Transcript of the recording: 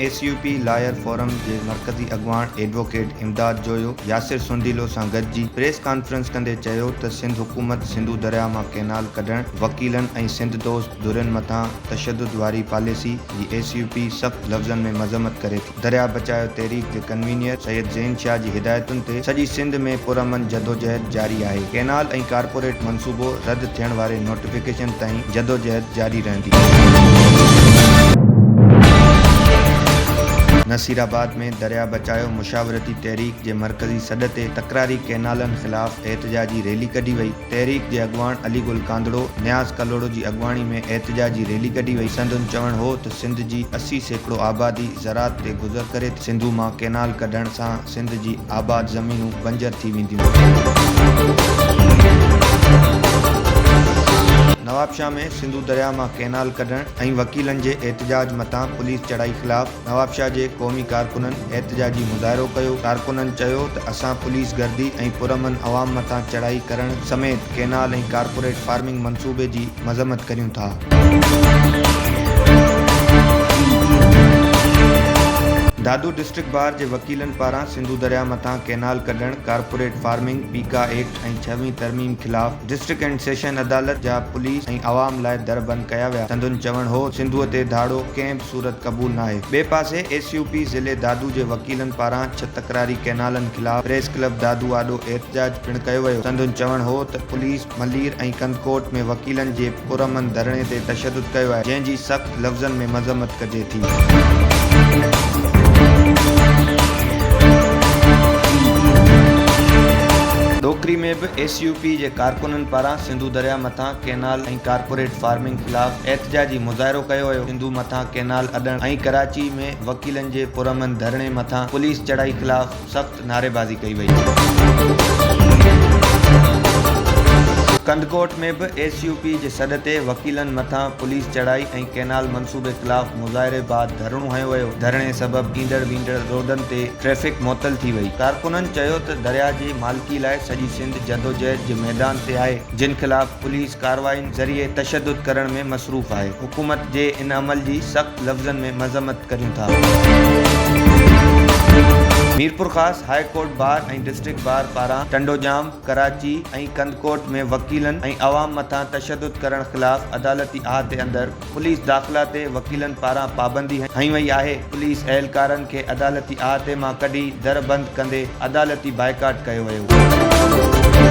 SUP lawyer forum के मरकज़ी अगवान advocate इमदाद जोयो यासिर सुंदीलो सां गॾिजी प्रेस कॉन्फ्रेंस कंदे चयो त सिंध हुकूमत सिंधु दरिया मां कैनाल कढण वकीलन ऐं सिंध दोस्त दुरियुनि मथां तशद्दुद वारी पॉलिसी जी SUP सख़्त लफ़्ज़नि में मज़म्मत करे थी। दरिया बचायो तहरीक जे कन्वीनियर सैयद ज़ैन शाह जी हिदायतुनि ते सॼी सिंध में पुरअमन जदोजहद जारी आहे। कैनाल ऐं कारपोरेट मंसूबो रद्द थियण वारे नोटिफिकेशन ताईं जदोजहद जारी रहंदी। नसीराबाद में दरिया बचायो मुशावरती तहरीक के मरकज़ी सॾ ते तकरारी कैनालन ख़िलाफ़ एहतजाजी रैली कढी वई। तहरीक के अगवान अलीगुल कांदड़ो न्याज़ कलोड़ो की अगवानी में एहतजाजी रैली कढी वई। संदन चवण हो तो सिंध की 80% आबादी ज़रात ते गुज़र करे सिंधु मां कैनाल कढण सां सिंध की आबाद ज़मीनूं बंजर थी वेंदियूं। नवाबशाह में सिंधु दरिया मां कैनाल कढण ऐं वकीलन जे एहतजाज मथां पुलिस चढ़ाई ख़िलाफ़ नवाबशाह जे क़ौमी कारकुननि एहतजाजी मुज़ाहिरो कयो। कारकुननि चयो त असां पुलिस गर्दी ऐं पुरअमन अवाम मथां चढ़ाई करण समेत कैनाल ऐं कारपोरेट फार्मिंग मंसूबे जी मज़म्मत करियूं था। दादू डिस्ट्रिक्ट बार के वकीलन पारां सिंधु दरिया मथां कैनाल कढण कारपोरेट फार्मिंग पीका एक्ट ऐं 6वीं तरमीम खिलाफ़ डिस्ट्रिक्ट एंड सेशन अदालत जा पुलिस ऐं अवाम लाइ दर बंद कया विया। संदुन चवण हो सिंधुअ ते धाड़ो कंहिं बि सूरत क़बूल नाहे। ॿिए पासे SUP ज़िले दादू जे वकीलन पारां 6 तकरारी कैनालन खिलाफ़ प्रेस क्लब दादू आॾो एहतजाज पिणु कयो वियो। संदुन चवण हो त पुलिस मलीर ऐं कंदकोट में वकीलन जे पुरअमन धरणे ते तशद्दुद कयो आहे, जंहिंजी सख़्त लफ़्ज़नि में मज़म्मत कजे थी। डोकरी में भी SUP जे कारकुननि पारां सिंधु दरिया मथां कैनाल ऐं कारपोरेट फार्मिंग खिलाफ़ एहतजाजी मुज़ाहिरो कयो वियो। सिंधु मथां कैनाल अॾण ऐं कराची में वकीलन जे पुरअमन धरणे मथां पुलिस चढ़ाई खिलाफ़ सख़्त नारेबाज़ी कई वई। कंदकोट में भी SUP जे सॾ ते वकीलन मथां पुलिस चढ़ाई ऐं कैनाल मंसूबे ख़िलाफ़ मुज़ाहिरे बाद धरणो हयो वियो। धरणे सबबि ईंदड़ वेंदड़ रोडनि ते ट्रैफ़िक मुअतल थी वई। कारकुननि चयो त दरिया जी मालिकी लाइ सॼी सिंध जदोजहद जे मैदान ते आहे, जिन ख़िलाफ़ पुलिस कार्रवाइनि ज़रिए तशद्दुद करण में मसरूफ़ आहे। हुकूमत जे इन अमल जी सख़्त लफ़्ज़नि में मज़म्मत करियूं था। मीरपुर ख़ास हाई कोर्ट बार ऐं डिस्ट्रिक्ट बार पारां टंडोजाम, कराची ऐं कंदकोट में वकीलन ऐं अवाम मथां तशद्दुद करण ख़िलाफ़ अदालती आह जे अंदर पुलिस दाख़िला ते वकीलन पारां पाबंदी हई वई आहे। पुलिस एहलकारनि खे अदालती आह मां कढी दर बंद कंदे अदालती बाइकाट कयो वियो।